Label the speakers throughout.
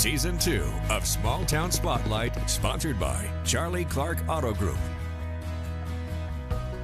Speaker 1: Season 2 of Small Town Spotlight, sponsored by Charlie Clark Auto Group.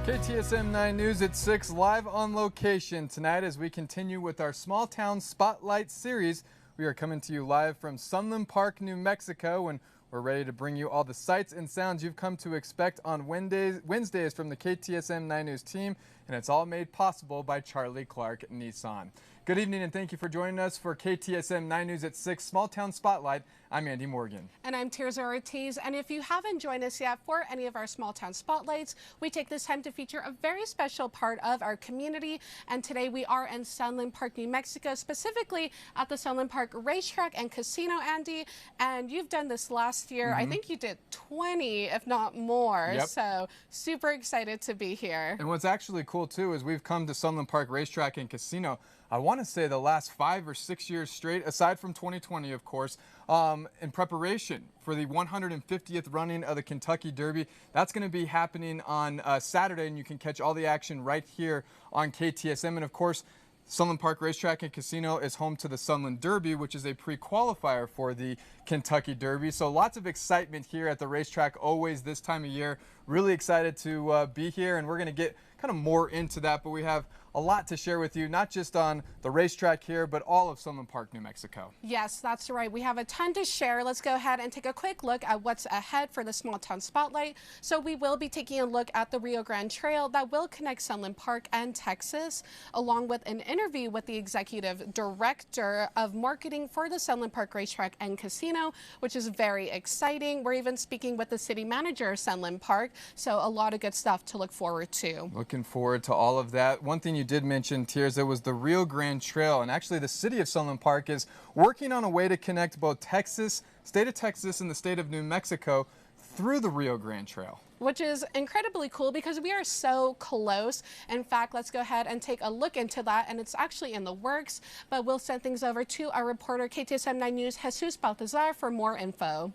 Speaker 2: KTSM 9 News at 6, live on location tonight as we continue with our Small Town Spotlight series. We are coming to you live from Sunland Park, New Mexico, and we're ready to bring you all the sights and sounds you've come to expect on Wednesdays from the KTSM 9 News team, and it's all made possible by Charlie Clark Nissan. Good evening and thank you for joining us for KTSM 9 News at 6 Small Town Spotlight. I'm Andy Morgan.
Speaker 3: And I'm Tirza Ortiz. And if you haven't joined us yet for any of our Small Town Spotlights, we take this time to feature a very special part of our community. And today we are in Sunland Park, New Mexico, specifically at the Sunland Park Racetrack and Casino, Andy. And you've done this last year. I think you did 20, if not more.
Speaker 2: Yep.
Speaker 3: So super excited to be here.
Speaker 2: And what's actually cool too is we've come to Sunland Park Racetrack and Casino, I want to say the last 5 or 6 years straight, aside from 2020, of course, in preparation for the 150th running of the Kentucky Derby. That's going to be happening on Saturday, and you can catch all the action right here on KTSM. And of course, Sunland Park Racetrack and Casino is home to the Sunland Derby, which is a pre-qualifier for the Kentucky Derby. So lots of excitement here at the racetrack always this time of year. Really excited to be here, and we're going to get kind of more into that, but we have a lot to share with you, not just on the racetrack here, but all of Sunland Park, New Mexico.
Speaker 3: Yes, that's right. We have a ton to share. Let's go ahead and take a quick look at what's ahead for the Small Town Spotlight. So we will be taking a look at the Rio Grande Trail that will connect Sunland Park and Texas, along with an interview with the Executive Director of Marketing for the Sunland Park Racetrack and Casino, which is very exciting. We're even speaking with the City Manager of Sunland Park, so a lot of good stuff to look forward to.
Speaker 2: Looking forward to all of that. One thing you did mention, Tirza, was the Rio Grande Trail, and actually the city of Sunland Park is working on a way to connect both Texas, state of Texas, and the state of New Mexico through the Rio Grande Trail.
Speaker 3: Which is incredibly cool because we are so close. In fact, let's go ahead and take a look into that, and it's actually in the works, but we'll send things over to our reporter, KTSM 9 News, Jesus Baltazar, for more info.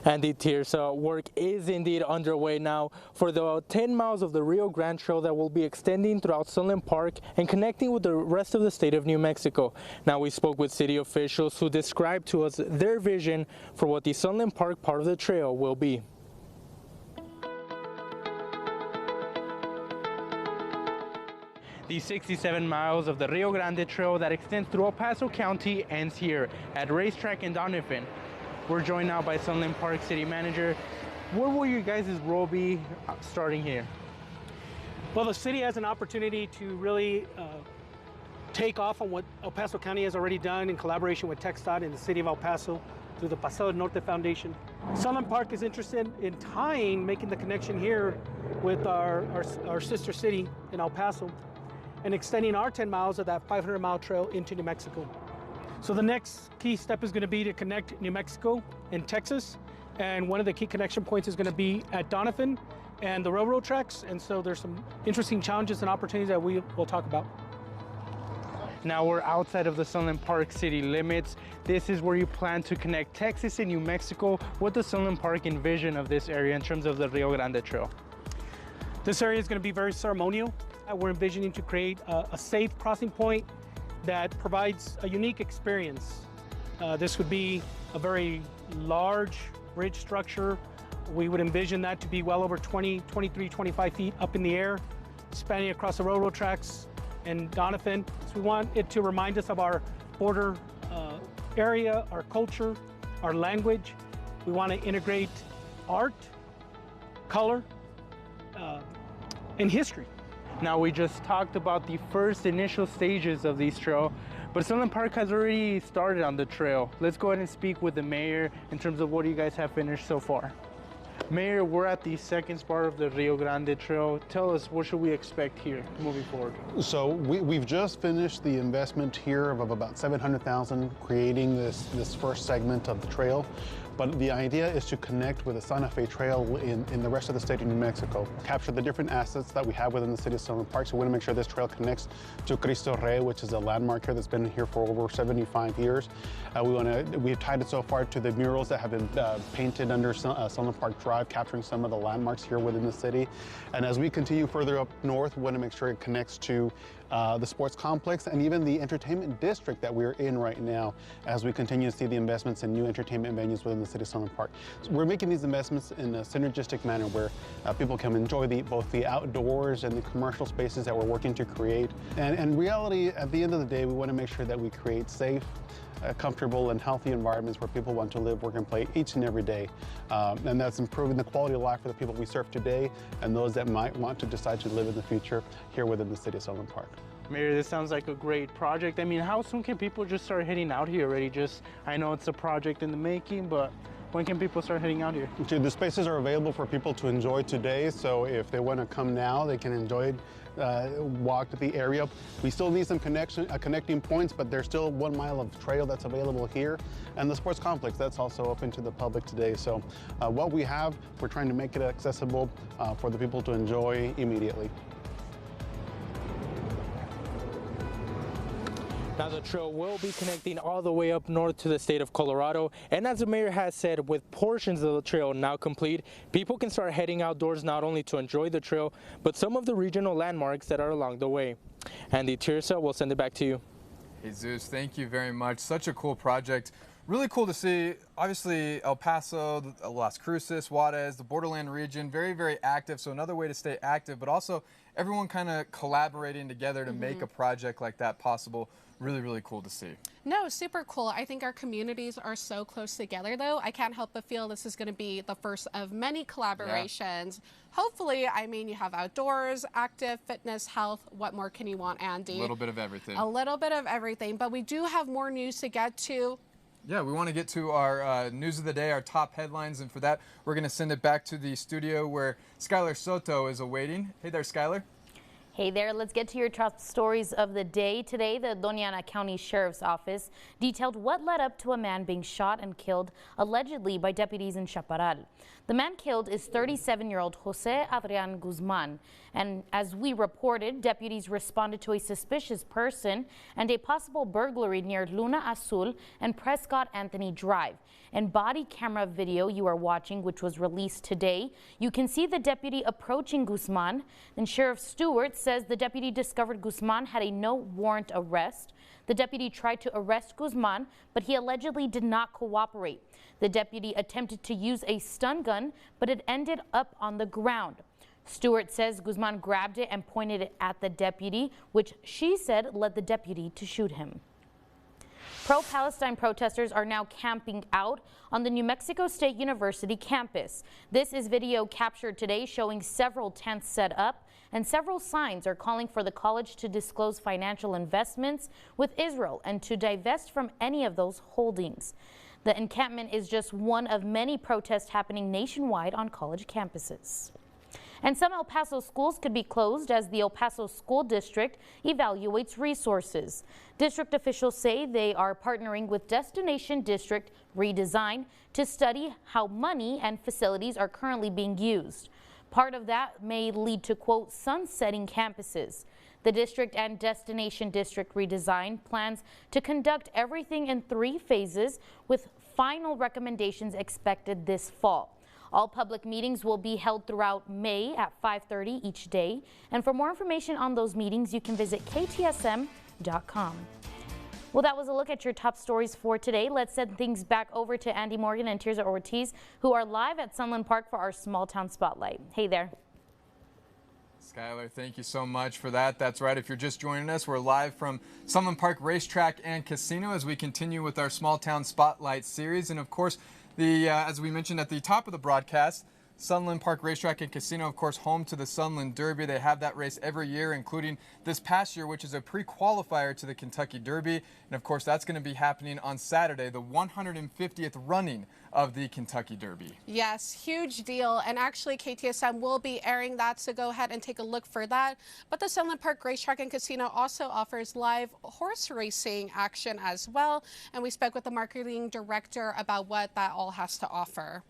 Speaker 4: Andy, Tirza, work is indeed underway now for the 10 miles of the Rio Grande Trail that will be extending throughout Sunland Park and connecting with the rest of the state of New Mexico. Now, we spoke with city officials who described to us their vision for what the Sunland Park part of the trail will be. The 67 miles of the Rio Grande Trail that extends through El Paso County ends here at Racetrack in Doniphan. We're joined now by Sunland Park City Manager. What will your guys' role be starting here?
Speaker 5: Well, the city has an opportunity to really take off on what El Paso County has already done in collaboration with TxDOT and the city of El Paso through the Paseo del Norte Foundation. Sunland Park is interested in making the connection here with our sister city in El Paso and extending our 10 miles of that 500-mile trail into New Mexico. So the next key step is going to be to connect New Mexico and Texas, and one of the key connection points is going to be at Doniphan and the railroad tracks, and so there's some interesting challenges and opportunities that we will talk about.
Speaker 4: Now we're outside of the Sunland Park city limits. This is where you plan to connect Texas and New Mexico. What does Sunland Park envision of this area in terms of the Rio Grande Trail?
Speaker 5: This area is going to be very ceremonial. We're envisioning to create a safe crossing point that provides a unique experience. This would be a very large bridge structure. We would envision that to be well over 20, 23, 25 feet up in the air, spanning across the railroad tracks and Doniphan. So we want it to remind us of our border area, our culture, our language. We want to integrate art, color, and history.
Speaker 4: Now, we just talked about the first initial stages of this trail, but Sunland Park has already started on the trail. Let's go ahead and speak with the mayor in terms of what you guys have finished so far. Mayor, we're at the second part of the Rio Grande Trail. Tell us, what should we expect here moving forward?
Speaker 6: So we've just finished the investment here of about $700,000 creating this first segment of the trail. But the idea is to connect with the Santa Fe Trail in the rest of the state of New Mexico, capture the different assets that we have within the city of Sunland Park. So we want to make sure this trail connects to Cristo Rey, which is a landmark here that's been here for over 75 years. We've tied it so far to the murals that have been painted under Sunland Park Drive, capturing some of the landmarks here within the city. And as we continue further up north, we want to make sure it connects to the sports complex, and even the entertainment district that we're in right now as we continue to see the investments in new entertainment venues within the city of Sunland Park. So we're making these investments in a synergistic manner where people can enjoy both the outdoors and the commercial spaces that we're working to create. And in reality, at the end of the day, we want to make sure that we create safe, comfortable and healthy environments where people want to live, work, and play each and every day. And that's improving the quality of life for the people we serve today and those that might want to decide to live in the future here within the city of Sunland Park.
Speaker 4: Mayor, this sounds like a great project. I mean, how soon can people just start heading out here already? I know it's a project in the making, but when can people start heading out here?
Speaker 6: The spaces are available for people to enjoy today, so if they want to come now, they can enjoy it. Walk to the area. We still need some connecting points, but there's still 1 mile of trail that's available here. And the sports complex, that's also open to the public today. So what we have, we're trying to make it accessible for the people to enjoy immediately.
Speaker 4: Now the trail will be connecting all the way up north to the state of Colorado, and as the mayor has said, with portions of the trail now complete, people can start heading outdoors not only to enjoy the trail, but some of the regional landmarks that are along the way. Andy Tirsa, we'll send it back to you.
Speaker 2: Jesus, thank you very much. Such a cool project. Really cool to see. Obviously, El Paso, Las Cruces, Juarez, the borderland region, very, very active. So another way to stay active, but also everyone kind of collaborating together to make a project like that possible. Really, really cool to see.
Speaker 3: No, super cool. I think our communities are so close together, though. I can't help but feel this is going to be the first of many collaborations. Yeah. Hopefully, I mean, you have outdoors, active, fitness, health. What more can you want, Andy?
Speaker 2: A little bit of everything.
Speaker 3: A little bit of everything. But we do have more news to get to.
Speaker 2: Yeah, we want to get to our news of the day, our top headlines. And for that, we're going to send it back to the studio where Skylar Soto is awaiting. Hey there, Skylar.
Speaker 7: Hey there, let's get to your top stories of the day. Today, the Doña Ana County Sheriff's Office detailed what led up to a man being shot and killed allegedly by deputies in Chaparral. The man killed is 37-year-old Jose Adrian Guzman. And as we reported, deputies responded to a suspicious person and a possible burglary near Luna Azul and Prescott Anthony Drive. In body camera video you are watching, which was released today, you can see the deputy approaching Guzman. Then Sheriff Stewart says the deputy discovered Guzman had a no warrant arrest. The deputy tried to arrest Guzman, but he allegedly did not cooperate. The deputy attempted to use a stun gun, but it ended up on the ground. Stewart says Guzman grabbed it and pointed it at the deputy, which she said led the deputy to shoot him. Pro-Palestine protesters are now camping out on the New Mexico State University campus. This is video captured today showing several tents set up, and several signs are calling for the college to disclose financial investments with Israel and to divest from any of those holdings. The encampment is just one of many protests happening nationwide on college campuses. And some El Paso schools could be closed as the El Paso School District evaluates resources. District officials say they are partnering with Destination District Redesign to study how money and facilities are currently being used. Part of that may lead to, quote, sunsetting campuses. The district and Destination District Redesign plans to conduct everything in 3 phases with final recommendations expected this fall. All public meetings will be held throughout May at 5:30 each day. And for more information on those meetings, you can visit ktsm.com. Well, that was a look at your top stories for today. Let's send things back over to Andy Morgan and Tirsa Ortiz, who are live at Sunland Park for our Small Town Spotlight. Hey there.
Speaker 2: Skylar, thank you so much for that. That's right. If you're just joining us, we're live from Sunland Park Racetrack and Casino as we continue with our Small Town Spotlight series. And of course, as we mentioned at the top of the broadcast, Sunland Park Racetrack and Casino, of course, home to the Sunland Derby. They have that race every year, including this past year, which is a pre-qualifier to the Kentucky Derby. And of course, that's going to be happening on Saturday, the 150th running of the Kentucky Derby.
Speaker 3: Yes, huge deal. And actually, KTSM will be airing that, so go ahead and take a look for that. But the Sunland Park Racetrack and Casino also offers live horse racing action as well. And we spoke with the marketing director about what that all has to offer.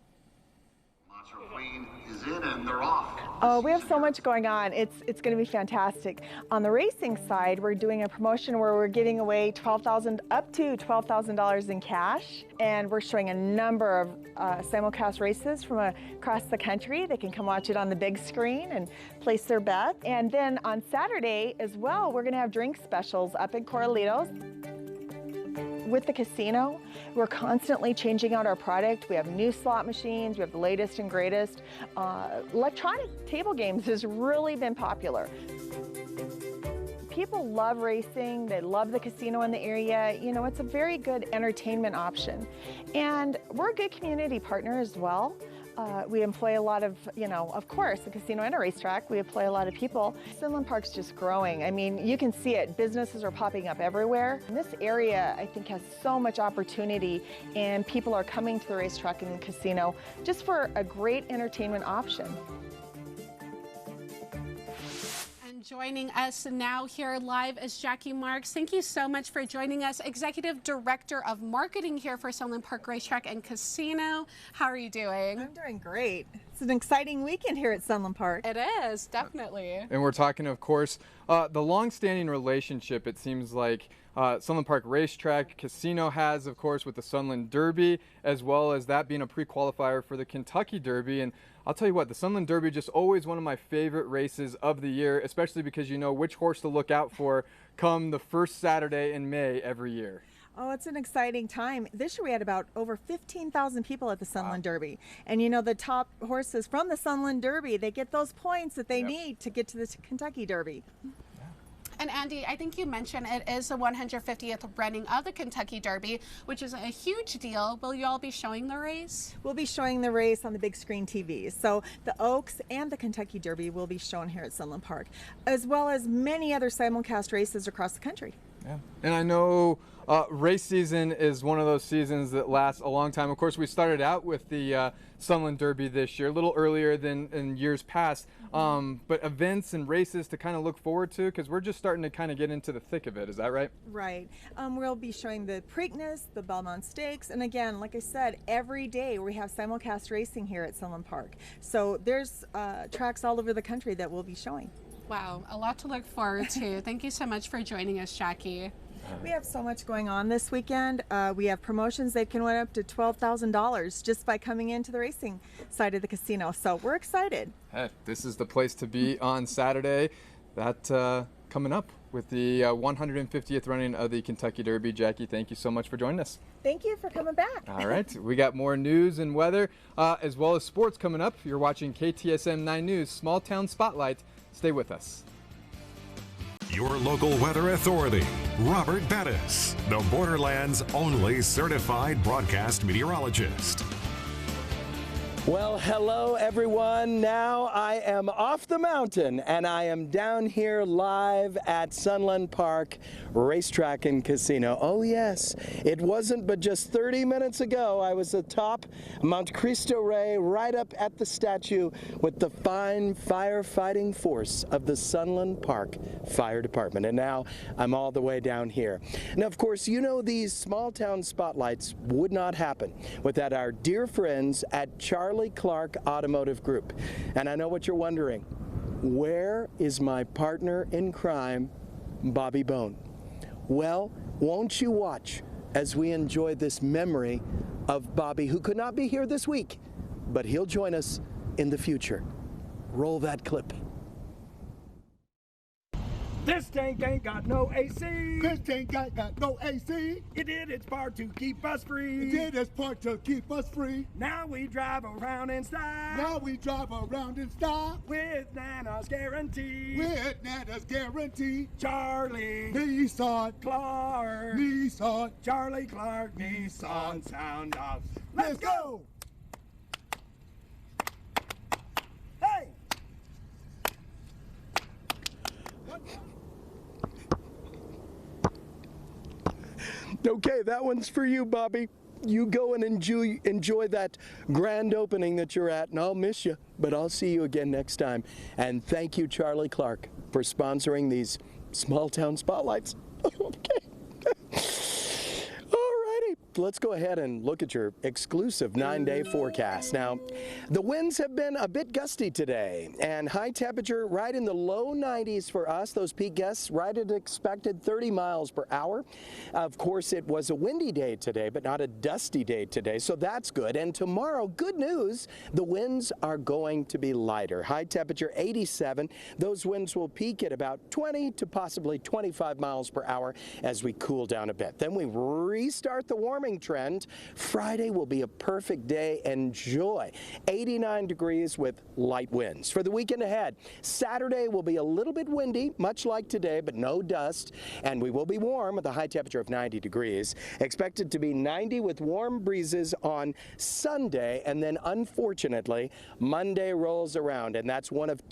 Speaker 8: Is in and they're off.
Speaker 9: Oh, we have so much going on. It's going to be fantastic. On the racing side, we're doing a promotion where we're giving away up to $12,000 in cash, and we're showing a number of simulcast races from across the country. They can come watch it on the big screen and place their bet. And then on Saturday as well, we're going to have drink specials up at Corralitos. With the casino, we're constantly changing out our product. We have new slot machines, we have the latest and greatest. Electronic table games has really been popular. People love racing, they love the casino in the area. You know, it's a very good entertainment option. And we're a good community partner as well. We employ a lot of, of course, a casino and a racetrack, we employ a lot of people. Sunland Park's just growing. I mean, you can see it. Businesses are popping up everywhere. And this area, I think, has so much opportunity, and people are coming to the racetrack and the casino just for a great entertainment option.
Speaker 3: Joining us now here live is Jackie Marks. Thank you so much for joining us, Executive Director of Marketing here for Sunland Park Racetrack and Casino. How are you doing?
Speaker 9: I'm doing great. It's an exciting weekend here at Sunland Park.
Speaker 3: It is, definitely.
Speaker 2: And we're talking, of course, the long-standing relationship, it seems like, Sunland Park Racetrack Casino has, of course, with the Sunland Derby, as well as that being a pre-qualifier for the Kentucky Derby. And I'll tell you what, the Sunland Derby just always one of my favorite races of the year, especially because you know which horse to look out for come the first Saturday in May every year.
Speaker 9: Oh, it's an exciting time. This year we had about over 15,000 people at the Sunland Derby. And you know, the top horses from the Sunland Derby, they get those points that they need to get to the Kentucky Derby.
Speaker 3: And Andy, I think you mentioned it is the 150th running of the Kentucky Derby, which is a huge deal. Will you all be showing the race?
Speaker 9: We'll be showing the race on the big screen TVs. So the Oaks and the Kentucky Derby will be shown here at Sunland Park, as well as many other simulcast races across the country.
Speaker 2: Yeah. And I know race season is one of those seasons that lasts a long time. Of course, we started out with the Sunland Derby this year, a little earlier than in years past. But events and races to kind of look forward to, because we're just starting to kind of get into the thick of it. Is that right?
Speaker 9: Right. We'll be showing the Preakness, the Belmont Stakes, and again, like I said, every day we have simulcast racing here at Sunland Park. So there's tracks all over the country that we'll be showing.
Speaker 3: Wow, a lot to look forward to. Thank you so much for joining us, Jackie.
Speaker 9: We have so much going on this weekend. We have promotions that can win up to $12,000 just by coming into the racing side of the casino. So we're excited.
Speaker 2: Hey, this is the place to be on Saturday. That coming up with the 150th running of the Kentucky Derby. Jackie, thank you so much for joining us.
Speaker 9: Thank you for coming back.
Speaker 2: All right, we got more news and weather as well as sports coming up. You're watching KTSM 9 News Small Town Spotlight. Stay with us.
Speaker 1: Your local weather authority, Robert Bettis, the Borderlands' only certified broadcast meteorologist.
Speaker 10: Well, hello everyone. Now I am off the mountain and I am down here live at Sunland Park Racetrack and Casino. Oh yes, it wasn't but just 30 minutes ago I was atop Mount Cristo Rey, right up at the statue with the fine firefighting force of the Sunland Park Fire Department. And now I'm all the way down here. Now of course, you know, these small town spotlights would not happen without our dear friends at Charlie Clark Automotive Group. And I know what you're wondering. Where is my partner in crime, Bobby Bone? Well, won't you watch as we enjoy this memory of Bobby, who could not be here this week, but he'll join us in the future. Roll that clip.
Speaker 11: This tank ain't got no AC.
Speaker 12: This tank ain't got no AC.
Speaker 11: It did its part to keep us free.
Speaker 12: It did its part to keep us free.
Speaker 11: Now we drive around in style.
Speaker 12: Now we drive around in style.
Speaker 11: With Nana's guarantee.
Speaker 12: With Nana's guarantee.
Speaker 11: Charlie.
Speaker 12: Nissan.
Speaker 11: Clark.
Speaker 12: Nissan.
Speaker 11: Charlie Clark. Nissan. Sound off.
Speaker 12: Let's go.
Speaker 11: Hey.
Speaker 10: Okay, that one's for you, Bobby. You go and enjoy that grand opening that you're at, and I'll miss you, but I'll see you again next time. And thank you, Charlie Clark, for sponsoring these small town spotlights. Okay. Alrighty. let's go ahead and look at your exclusive 9-day forecast. Now, the winds have been a bit gusty today, and high temperature right in the low 90s for us. Those peak gusts right at expected 30 miles per hour. Of course, it was a windy day today, but not a dusty day today, so that's good. And tomorrow, good news, the winds are going to be lighter. High temperature 87. Those winds will peak at about 20 to possibly 25 miles per hour as we cool down a bit. Then we restart the warming trend. Friday will be a perfect day. Enjoy. 89 degrees with light winds. For the weekend ahead, Saturday will be a little bit windy, much like today, but no dust, and we will be warm with a high temperature of 90 degrees. Expected to be 90 with warm breezes on Sunday, and then unfortunately, Monday rolls around, and that's one of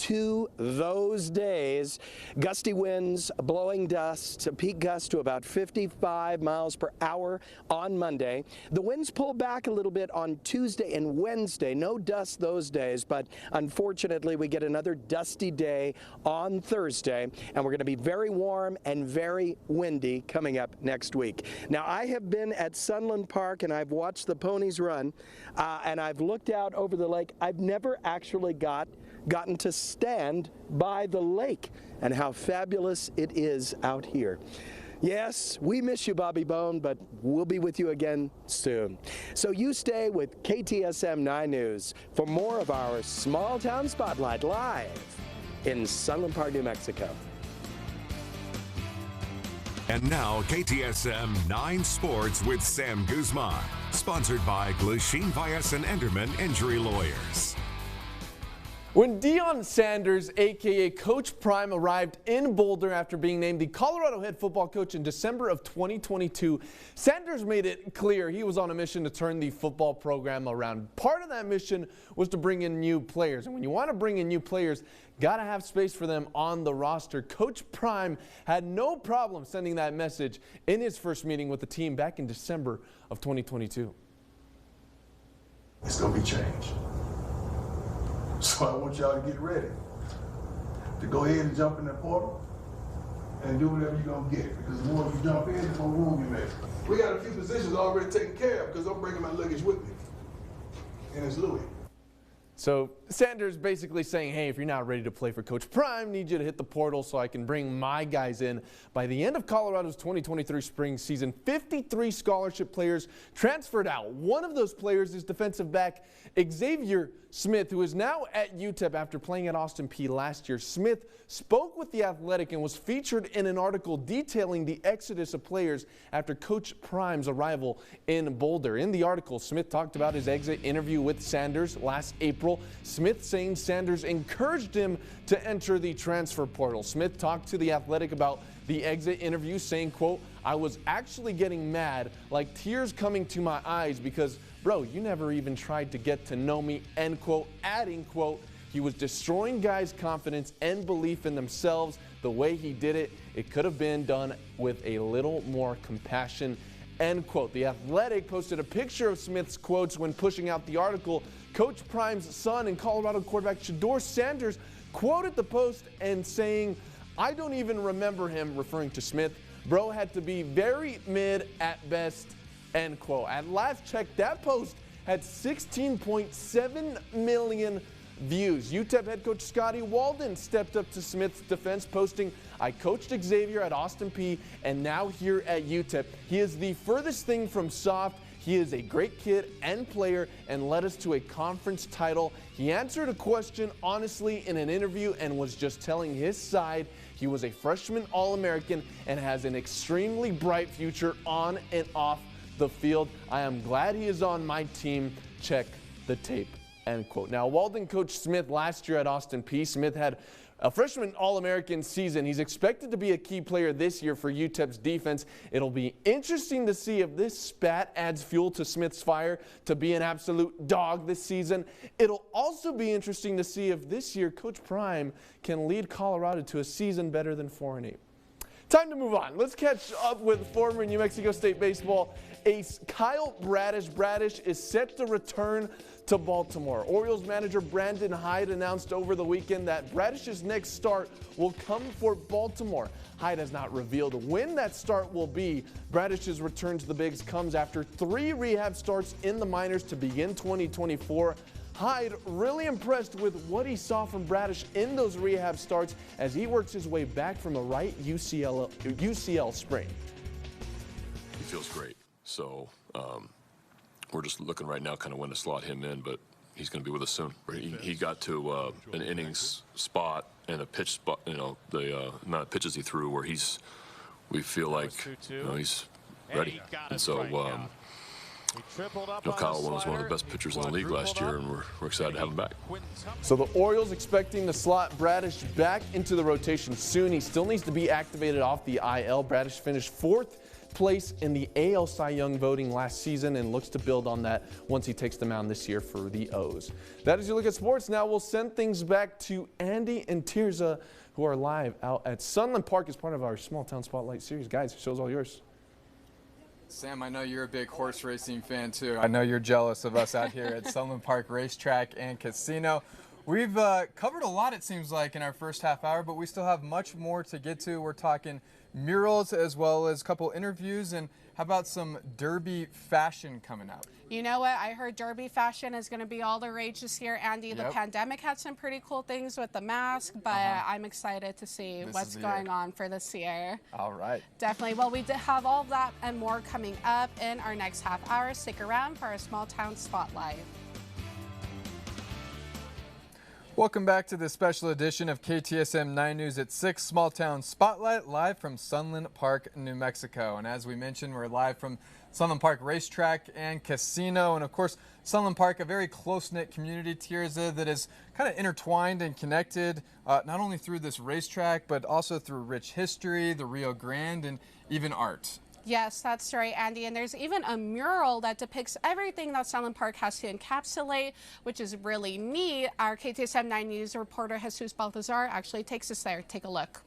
Speaker 10: those days. Gusty winds, blowing dust, a peak gust to about 55 miles per hour on Monday. The winds pull back a little bit on Tuesday and Wednesday. No dust those days, but unfortunately we get another dusty day on Thursday, and we're going to be very warm and very windy coming up next week. Now, I have been at Sunland Park and I've watched the ponies run, and I've looked out over the lake. I've never actually gotten to stand by the lake, and how fabulous it is out here. Yes, we miss you, Bobby Bone, but we'll be with you again soon. So you stay with KTSM 9 News for more of our Small Town Spotlight live in Sunland Park, New Mexico.
Speaker 1: And now KTSM 9 Sports with Sam Guzman, sponsored by Glushine Vyas and Enderman Injury Lawyers.
Speaker 13: When Deion Sanders, a.k.a. Coach Prime, arrived in Boulder after being named the Colorado head football coach in December of 2022, Sanders made it clear he was on a mission to turn the football program around. Part of that mission was to bring in new players. And when you want to bring in new players, got to have space for them on the roster. Coach Prime had no problem sending that message in his first meeting with the team back in December of 2022.
Speaker 14: It's going to be changed. So I want y'all to get ready to go ahead and jump in that portal and do whatever you're going to get. Because the more you jump in, the more room you make. We got a few positions already taken care of because I'm bringing my luggage with me. And it's Louis.
Speaker 13: So Sanders basically saying, hey, if you're not ready to play for Coach Prime, need you to hit the portal so I can bring my guys in. By the end of Colorado's 2023 spring season, 53 scholarship players transferred out. One of those players is defensive back Xavier Smith, who is now at UTEP after playing at Austin Peay last year. Smith spoke with The Athletic and was featured in an article detailing the exodus of players after Coach Prime's arrival in Boulder. In the article, Smith talked about his exit interview with Sanders last April. Smith saying Sanders encouraged him to enter the transfer portal. Smith talked to The Athletic about the exit interview, saying, quote, I was actually getting mad, like tears coming to my eyes because, bro, you never even tried to get to know me, end quote, adding, quote, he was destroying guys' confidence and belief in themselves. The way he did it, it could have been done with a little more compassion, end quote. The Athletic posted a picture of Smith's quotes when pushing out the article. Coach Prime's son and Colorado quarterback Shedeur Sanders quoted the post and saying, I don't even remember him, referring to Smith. Bro had to be very mid at best, end quote. At last check, that post had 16.7 million views. UTEP head coach Scotty Walden stepped up to Smith's defense, posting, I coached Xavier at Austin Peay and now here at UTEP. He is the furthest thing from soft. He is a great kid and player and led us to a conference title. He answered a question honestly in an interview and was just telling his side. He was a freshman All-American and has an extremely bright future on and off the field. I am glad he is on my team. Check the tape, end quote. Now, Walden coached Smith last year at Austin Peay. Smith had a freshman All-American season. He's expected to be a key player this year for UTEP's defense. It'll be interesting to see if this spat adds fuel to Smith's fire to be an absolute dog this season. It'll also be interesting to see if this year Coach Prime can lead Colorado to a season better than 4-8. Time to move on. Let's catch up with former New Mexico State baseball ace Kyle Bradish. Bradish is set to return to Baltimore. Orioles manager Brandon Hyde announced over the weekend that Bradish's next start will come for Baltimore. Hyde has not revealed when that start will be. Bradish's return to the Bigs comes after 3 rehab starts in the minors to begin 2024. Hyde really impressed with what he saw from Bradish in those rehab starts as he works his way back from a right UCL sprain.
Speaker 15: He feels great. So we're just looking right now kind of when to slot him in, but he's going to be with us soon. He got to an innings spot and a pitch spot, you know, the amount of pitches he threw where we feel like he's ready. And so Kyle was one of the best pitchers in the league last year, and we're excited to have him back.
Speaker 13: So the Orioles expecting to slot Bradish back into the rotation soon. He still needs to be activated off the IL. Bradish finished 4th place in the AL Cy Young voting last season and looks to build on that once he takes the mound this year for the O's. That is your look at sports. Now we'll send things back to Andy and Tirza, who are live out at Sunland Park as part of our Small Town Spotlight series. Guys, the show's all yours.
Speaker 2: Sam, I know you're a big horse racing fan too. I know you're jealous of us out here at Sunland Park Racetrack and Casino. We've covered a lot, it seems like, in our first half hour, but we still have much more to get to. We're talking murals as well as a couple interviews, and how about some derby fashion coming out?
Speaker 3: You know what? I heard derby fashion is going to be all the rage this year, Andy.
Speaker 2: Yep.
Speaker 3: The pandemic had some pretty cool things with the mask, but I'm excited to see what's going on for this year.
Speaker 2: All right.
Speaker 3: Definitely. Well, we did have all of that and more coming up in our next half hour. Stick around for our Small Town Spotlight.
Speaker 2: Welcome back to this special edition of KTSM 9 News at 6 Small Town Spotlight, live from Sunland Park, New Mexico. And as we mentioned, we're live from Sunland Park Racetrack and Casino. And of course, Sunland Park, a very close-knit community, Tirza, that is kind of intertwined and connected, not only through this racetrack, but also through rich history, the Rio Grande, and even art.
Speaker 3: Yes, that's right, Andy. And there's even a mural that depicts everything that Sunland Park has to encapsulate, which is really neat. Our KTSM 9 News reporter Jesus Balthazar actually takes us there. Take a look.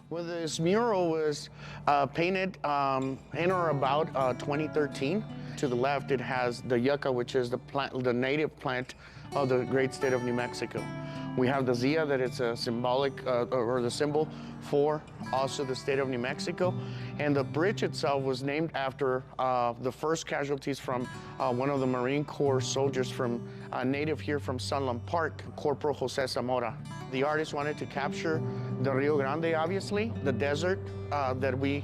Speaker 16: Well, this mural was painted in or about 2013. To the left, it has the yucca, which is the native plant of the great state of New Mexico. We have the Zia, that it's a symbolic or the symbol for also the state of New Mexico. And the bridge itself was named after the first casualties from one of the Marine Corps soldiers from native here from Sunland Park, Corporal Jose Zamora. The artist wanted to capture the Rio Grande, obviously, the desert that we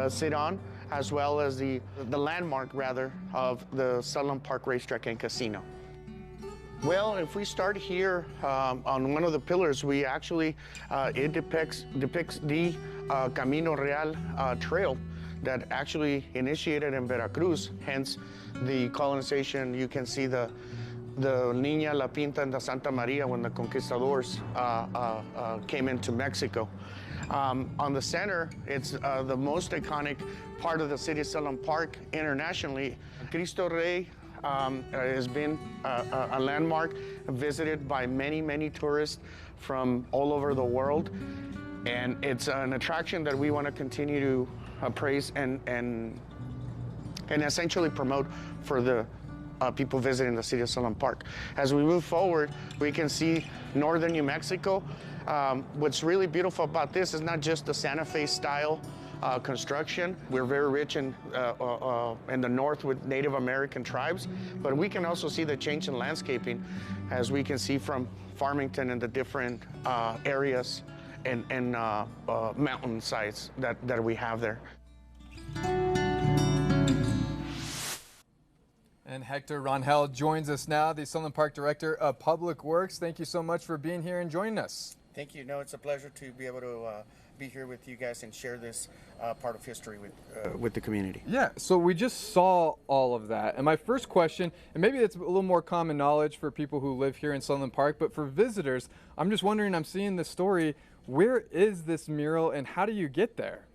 Speaker 16: sit on, as well as the landmark, rather, of the Sunland Park Racetrack and Casino. Well, if we start here on one of the pillars, we actually, it depicts the Camino Real trail that actually initiated in Veracruz, hence the colonization. You can see the Niña, La Pinta, and the Santa Maria when the conquistadors came into Mexico. On the center, it's the most iconic part of the city of Sunland Park internationally. Cristo Rey has been a landmark visited by many, many tourists from all over the world. And it's an attraction that we want to continue to praise and essentially promote for the people visiting the city of Sunland Park. As we move forward, we can see northern New Mexico. What's really beautiful about this is not just the Santa Fe style construction. We're very rich in the north with Native American tribes, but we can also see the change in landscaping, as we can see from Farmington and the different areas and mountain sites that we have there.
Speaker 2: And Hector Rangel joins us now, the Sunland Park Director of Public Works. Thank you so much for being here and joining us.
Speaker 17: Thank you. No, it's a pleasure to be able to be here with you guys and share this part of history with the community.
Speaker 2: Yeah, so we just saw all of that. And my first question, and maybe it's a little more common knowledge for people who live here in Sunland Park, but for visitors, I'm just wondering, I'm seeing this story, where is this mural and how do you get there?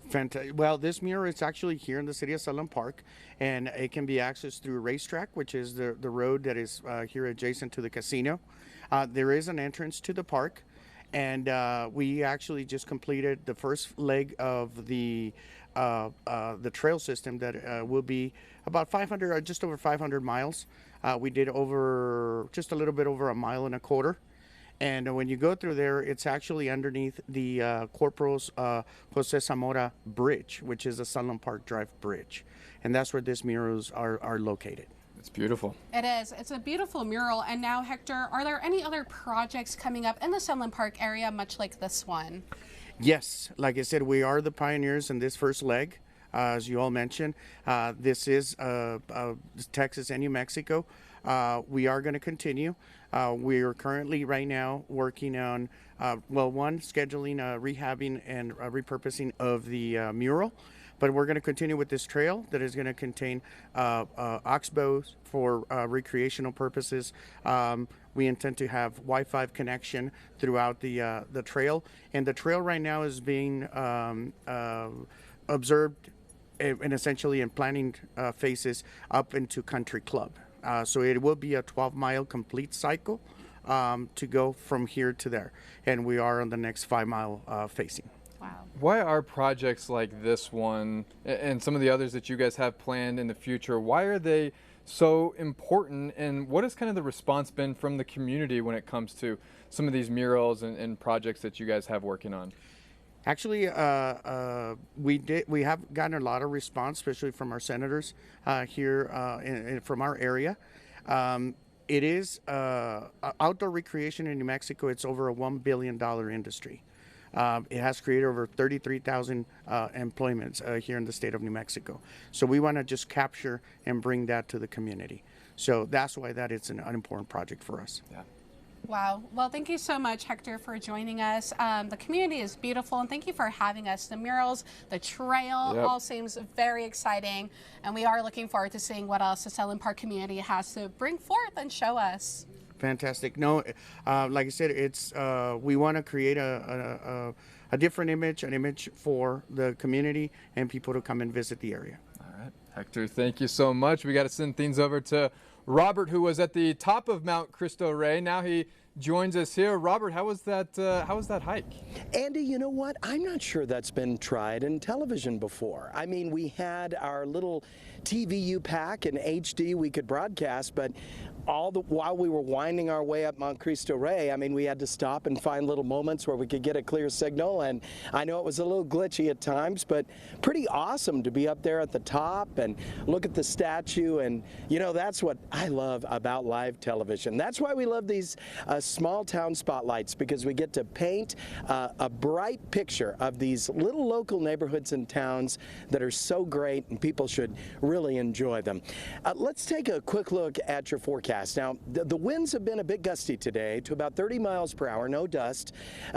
Speaker 17: Fantastic. Well, this mural is actually here in the city of Sunland Park, and it can be accessed through Racetrack, which is the road that is here adjacent to the casino. There is an entrance to the park. And we actually just completed the first leg of the trail system that will be about 500, or just over 500 miles. We did just a little bit over 1.25 miles. And when you go through there, it's actually underneath the Corporal's Jose Zamora Bridge, which is the Sunland Park Drive Bridge. And that's where these murals are located.
Speaker 2: It's beautiful.
Speaker 3: It is. It's a beautiful mural. And now, Hector, are there any other projects coming up in the Sunland Park area, much like this one?
Speaker 17: Yes. Like I said, we are the pioneers in this first leg. As you all mentioned, this is Texas and New Mexico. We are going to continue. We are currently right now working on, scheduling, rehabbing, and repurposing of the mural. But we're going to continue with this trail that is going to contain oxbows for recreational purposes. We intend to have Wi-Fi connection throughout the trail. And the trail right now is being observed and essentially in planning phases up into Country Club. So it will be a 12-mile complete cycle to go from here to there. And we are on the next 5-mile facing.
Speaker 3: Wow.
Speaker 2: Why are projects like this one and some of the others that you guys have planned in the future, why are they so important, and what has kind of the response been from the community when it comes to some of these murals and projects that you guys have working on?
Speaker 17: Actually, we have gotten a lot of response, especially from our senators here from our area. It is outdoor recreation in New Mexico. It's over a $1 billion industry. It has created over 33,000 employments here in the state of New Mexico. So we want to just capture and bring that to the community. So that's why it's an important project for us.
Speaker 2: Yeah.
Speaker 3: Wow. Well, thank you so much, Hector, for joining us. The community is beautiful, and thank you for having us. The murals, the trail, all seems very exciting, and we are looking forward to seeing what else the Sunland Park community has to bring forth and show us.
Speaker 17: Fantastic. No, like I said, it's we want to create a different image, an image for the community and people to come and visit the area.
Speaker 2: All right, Hector, thank you so much. We got to send things over to Robert, who was at the top of Mount Cristo Rey. Now he joins us here. Robert, how was that hike?
Speaker 10: Andy, you know what? I'm not sure that's been tried in television before. I mean, we had our little TVU pack in HD we could broadcast, but while we were winding our way up Mount Cristo Rey, I mean, we had to stop and find little moments where we could get a clear signal, and I know it was a little glitchy at times, but pretty awesome to be up there at the top and look at the statue. And you know, that's what I love about live television. That's why we love these small town spotlights, because we get to paint a bright picture of these little local neighborhoods and towns that are so great, and people should really enjoy them. Let's take a quick look at your forecast. Now, the winds have been a bit gusty today to about 30 miles per hour, no dust,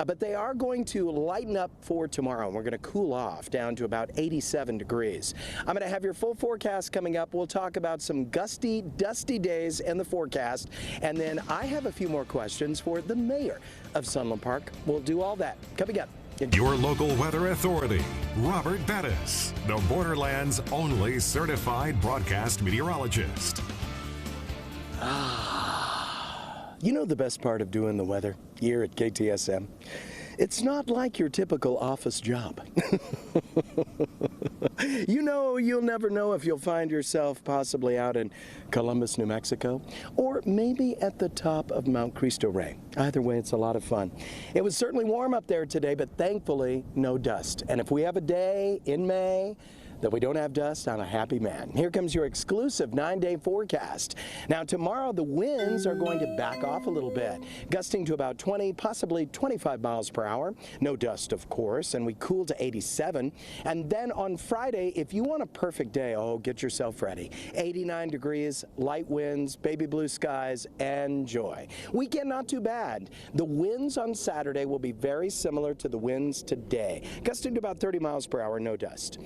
Speaker 10: but they are going to lighten up for tomorrow, and we're going to cool off down to about 87 degrees. I'm going to have your full forecast coming up. We'll talk about some gusty, dusty days in the forecast, and then I have a few more questions for the mayor of Sunland Park. We'll do all that coming up.
Speaker 1: Your local weather authority, Robert Bettis, the Borderlands' only certified broadcast meteorologist.
Speaker 10: You know the best part of doing the weather here at KTSM? It's not like your typical office job. You know, you'll never know if you'll find yourself possibly out in Columbus, New Mexico, or maybe at the top of Mount Cristo Rey. Either way, it's a lot of fun. It was certainly warm up there today, but thankfully no dust. And if we have a day in May that we don't have dust, I'm a happy man. Here comes your exclusive 9-day forecast. Now tomorrow the winds are going to back off a little bit, gusting to about 20, possibly 25 miles per hour. No dust, of course, and we cool to 87. And then on Friday, if you want a perfect day, oh, get yourself ready. 89 degrees, light winds, baby blue skies, enjoy. Weekend not too bad. The winds on Saturday will be very similar to the winds today, gusting to about 30 miles per hour, no dust.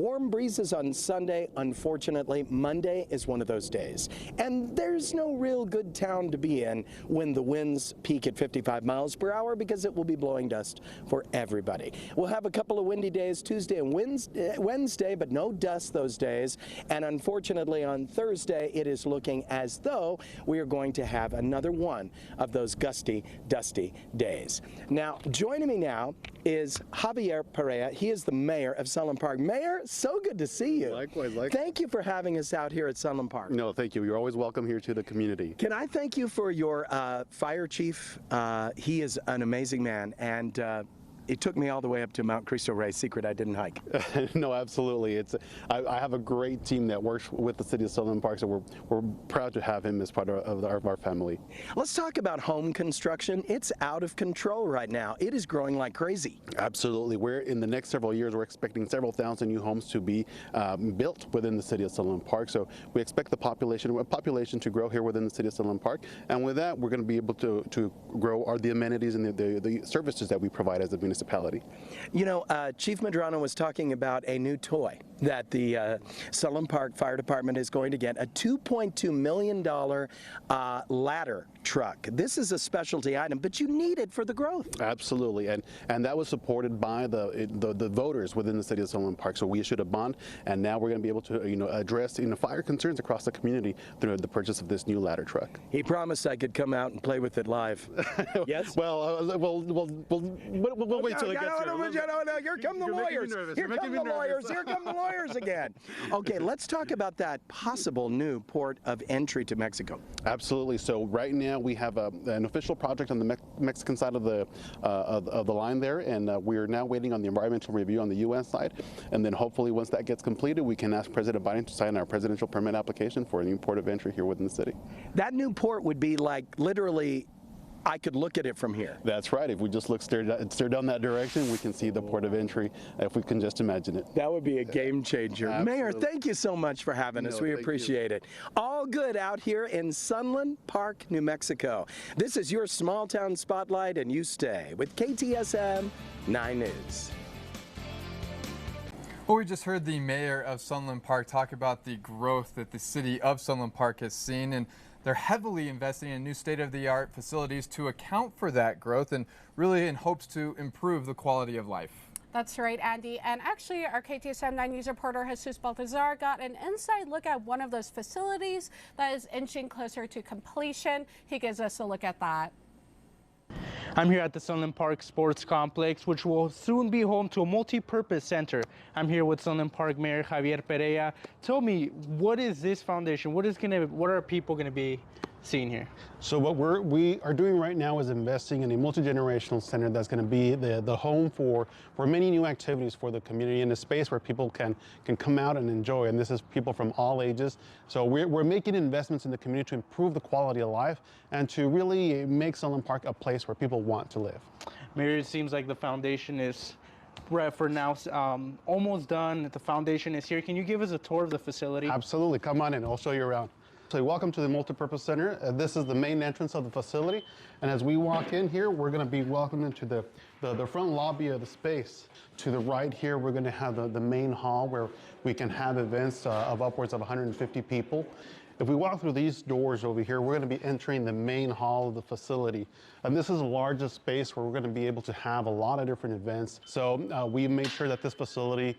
Speaker 10: Warm breezes on Sunday. Unfortunately, Monday is one of those days. And there's no real good town to be in when the winds peak at 55 miles per hour because it will be blowing dust for everybody. We'll have a couple of windy days Tuesday and Wednesday, but no dust those days. And unfortunately, on Thursday, it is looking as though we are going to have another one of those gusty, dusty days. Now, joining me now is Javier Perea. He is the mayor of Sunland Park. Mayor, so good to see you.
Speaker 18: Likewise.
Speaker 10: Thank you for having us out here at Sunland Park.
Speaker 18: No, thank you. You're always welcome here to the community.
Speaker 10: Can I thank you for your fire chief? He is an amazing man, and it took me all the way up to Mount Cristo Rey. Secret, I didn't hike.
Speaker 18: No, absolutely. I have a great team that works with the city of Sunland Park, so we're proud to have him as part of our family.
Speaker 10: Let's talk about home construction. It's out of control right now. It is growing like crazy.
Speaker 18: Absolutely. We're in the next several years, we're expecting several thousand new homes to be built within the city of Sunland Park. So we expect the population to grow here within the city of Sunland Park, and with that, we're going to be able to grow the amenities and the services that we provide as a municipality.
Speaker 10: You know, Chief Medrano was talking about a new toy that the Sunland Park Fire Department is going to get, a $2.2 million ladder truck. This is a specialty item, but you need it for the growth.
Speaker 18: Absolutely, and that was supported by the voters within the city of Sunland Park. So we issued a bond, and now we're going to be able to address fire concerns across the community through the purchase of this new ladder truck.
Speaker 10: He promised I could come out and play with it live. Yes.
Speaker 18: We'll wait till it gets here.
Speaker 10: No, here come the lawyers. Here come the lawyers. Here come the lawyers again. Okay, let's talk about that possible new port of entry to Mexico.
Speaker 18: Absolutely. So right now we have an official project on the Mexican side of the line there, and we're now waiting on the environmental review on the U.S. side, and then hopefully once that gets completed, we can ask President Biden to sign our presidential permit application for a new port of entry here within the city.
Speaker 10: That new port would be like literally, I could look at it from here.
Speaker 18: That's right. If we just stare down that direction, we can see the port of entry, if we can just imagine it.
Speaker 10: That would be a game changer.
Speaker 18: Absolutely.
Speaker 10: Mayor, thank you so much for having us. We appreciate it. All good out here in Sunland Park, New Mexico. This is your small town spotlight, and you stay with KTSM 9 News.
Speaker 2: Well, we just heard the mayor of Sunland Park talk about the growth that the city of Sunland Park has seen, and they're heavily investing in new state-of-the-art facilities to account for that growth and really in hopes to improve the quality of life.
Speaker 3: That's right, Andy. And actually, our KTSM 9 News reporter, Jesus Baltazar, got an inside look at one of those facilities that is inching closer to completion. He gives us a look at that.
Speaker 4: I'm here at the Sunland Park Sports Complex, which will soon be home to a multi-purpose center. I'm here with Sunland Park Mayor Javier Perea. Tell me, what is this foundation? What are people going to be seeing here?
Speaker 6: So what we are doing right now is investing in a multi-generational center that's going to be the home for many new activities for the community, in a space where people can come out and enjoy. And this is people from all ages. So we're making investments in the community to improve the quality of life and to really make Sunland Park a place where people want to live.
Speaker 4: Mayor, it seems like the foundation is for now almost done. The foundation is here. Can you give us a tour of the facility?
Speaker 6: Absolutely. Come on in. I'll show you around. So welcome to the Multipurpose Center. This is the main entrance of the facility. And as we walk in here, we're going to be welcomed into the front lobby of the space. To the right here, we're going to have the main hall where we can have events of upwards of 150 people. If we walk through these doors over here, we're going to be entering the main hall of the facility. And this is the largest space where we're going to be able to have a lot of different events. So we made sure that this facility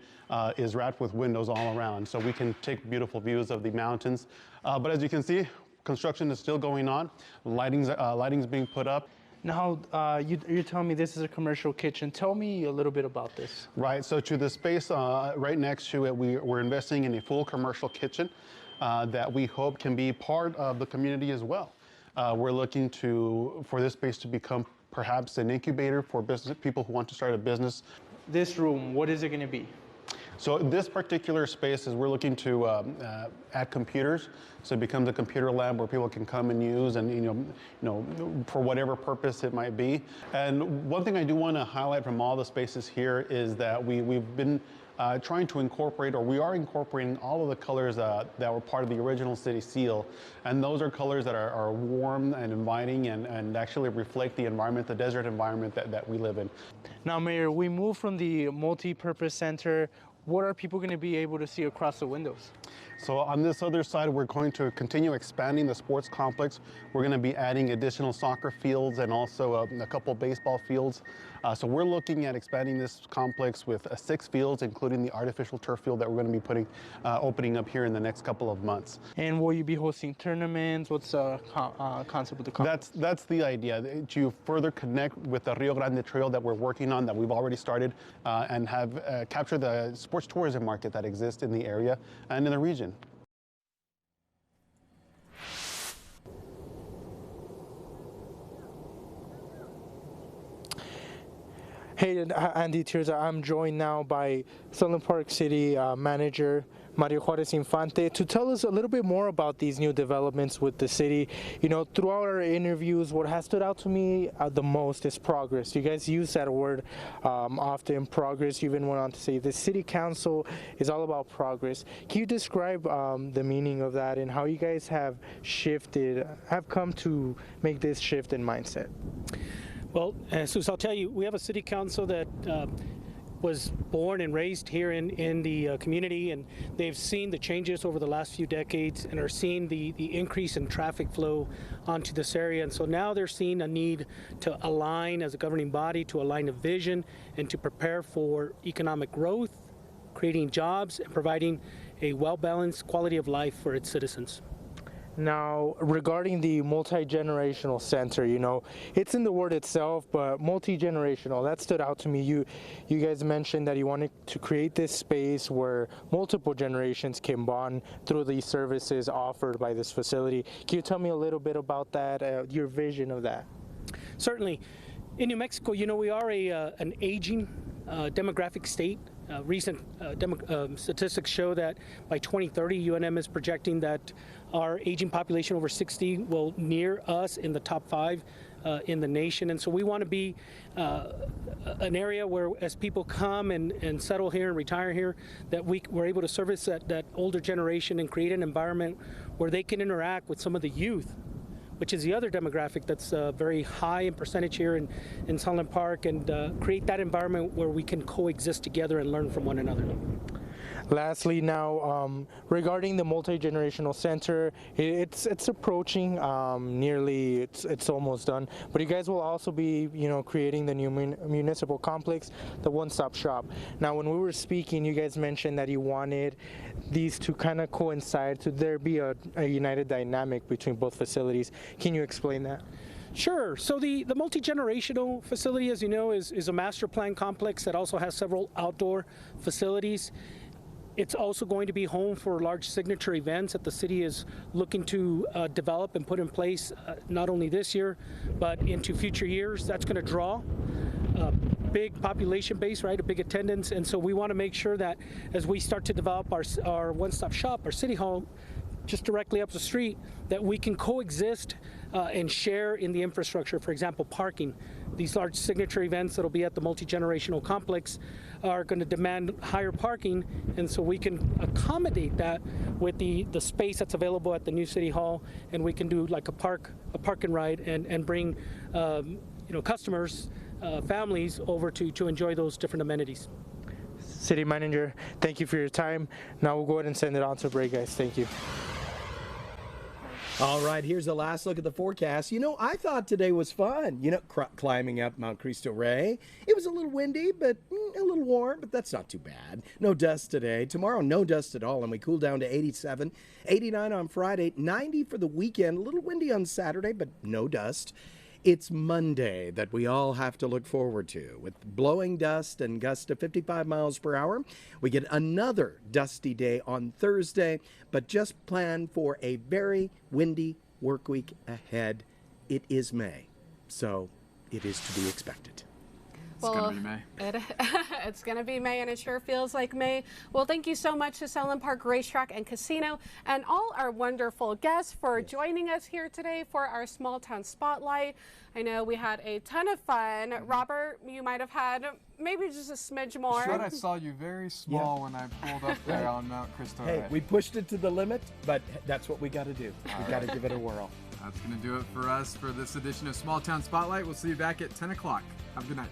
Speaker 6: is wrapped with windows all around, so we can take beautiful views of the mountains. But as you can see, construction is still going on. Lighting's being put up.
Speaker 4: Now, you're telling me this is a commercial kitchen. Tell me a little bit about this.
Speaker 6: Right, so to the space right next to it, we're investing in a full commercial kitchen that we hope can be part of the community as well. We're looking for this space to become perhaps an incubator for business people who want to start a business.
Speaker 4: This room, what is it going to be?
Speaker 6: So this particular space is we're looking to add computers, so it becomes a computer lab where people can come and use, and for whatever purpose it might be. And one thing I do want to highlight from all the spaces here is that we've been trying to incorporate, or we are incorporating, all of the colors that were part of the original city seal. And those are colors that are warm and inviting and actually reflect the environment, the desert environment that we live in.
Speaker 4: Now, Mayor, we move from the multi-purpose center. what are people going to be able to see across the windows?
Speaker 6: So on this other side, we're going to continue expanding the sports complex. We're going to be adding additional soccer fields and also a couple baseball fields. So we're looking at expanding this complex with 6 fields, including the artificial turf field that we're going to be opening up here in the next couple of months.
Speaker 4: And will you be hosting tournaments? What's the concept of the complex?
Speaker 6: That's the idea, to further connect with the Rio Grande Trail that we're working on, that we've already started, and have captured the sports tourism market that exists in the area and in the region.
Speaker 4: Hey, Andy Tirza, I'm joined now by Sunland Park City Manager Mario Juarez Infante to tell us a little bit more about these new developments with the city. You know, throughout our interviews, what has stood out to me the most is progress. You guys use that word often, progress. You even went on to say the city council is all about progress. Can you describe the meaning of that and how you guys have come to make this shift in mindset?
Speaker 5: Well, Sus, I'll tell you, we have a city council that was born and raised here in the community, and they've seen the changes over the last few decades and are seeing the increase in traffic flow onto this area. And so now they're seeing a need to align as a governing body, to align a vision and to prepare for economic growth, creating jobs, and providing a well-balanced quality of life for its citizens.
Speaker 4: Now, regarding the multi-generational center, you know, it's in the word itself, but multi-generational, that stood out to me. You guys mentioned that you wanted to create this space where multiple generations can bond through these services offered by this facility. Can you tell me a little bit about that, your vision of that?
Speaker 5: Certainly. In New Mexico, you know, we are an aging demographic state. Recent statistics show that by 2030, UNM is projecting that our aging population over 60 will near us in the top 5 in the nation. And so we want to be an area where, as people come and settle here and retire here, that we're able to service that older generation and create an environment where they can interact with some of the youth, which is the other demographic that's very high in percentage here in Sunland Park, and create that environment where we can coexist together and learn from one another.
Speaker 4: Lastly, now regarding the multi-generational center, it's approaching nearly, it's almost done. But you guys will also be, you know, creating the new municipal complex, the one-stop shop. Now, when we were speaking, you guys mentioned that you wanted these to kind of coincide, to there be a united dynamic between both facilities. Can you explain that?
Speaker 5: Sure. So the multi-generational facility, as you know, is a master plan complex that also has several outdoor facilities. It's also going to be home for large signature events that the city is looking to develop and put in place not only this year, but into future years. That's going to draw a big population base, right, a big attendance. And so we want to make sure that as we start to develop our one-stop shop, our city hall, just directly up the street, that we can coexist and share in the infrastructure. For example, parking. These large signature events that'll be at the multi-generational complex are going to demand higher parking, and so we can accommodate that with the space that's available at the new city hall, and we can do like a park and ride and bring customers, families over to enjoy those different amenities.
Speaker 4: City Manager, thank you for your time. Now we'll go ahead and send it on to break, guys. Thank you.
Speaker 10: All right, here's the last look at the forecast. You know, I thought today was fun. You know, climbing up Mount Cristo Rey. It was a little windy, but a little warm, but that's not too bad. No dust today. Tomorrow, no dust at all, and we cool down to 87, 89 on Friday, 90 for the weekend. A little windy on Saturday, but no dust. It's Monday that we all have to look forward to. With blowing dust and gusts to 55 miles per hour, we get another dusty day on Thursday, but just plan for a very windy work week ahead. It is May, so it is to be expected.
Speaker 2: It's going to be May.
Speaker 3: It's going to be May, and it sure feels like May. Well, thank you so much to Sunland Park Racetrack and Casino and all our wonderful guests for joining us here today for our Small Town Spotlight. I know we had a ton of fun. Robert, you might have had maybe just a smidge more.
Speaker 2: I thought I saw you very small when I pulled up there on Mount Cristo Rey.
Speaker 10: Hey, we pushed it to the limit, but that's what we got to do. We got to give it a whirl.
Speaker 2: That's going to do it for us for this edition of Small Town Spotlight. We'll see you back at 10 o'clock. Have a good night.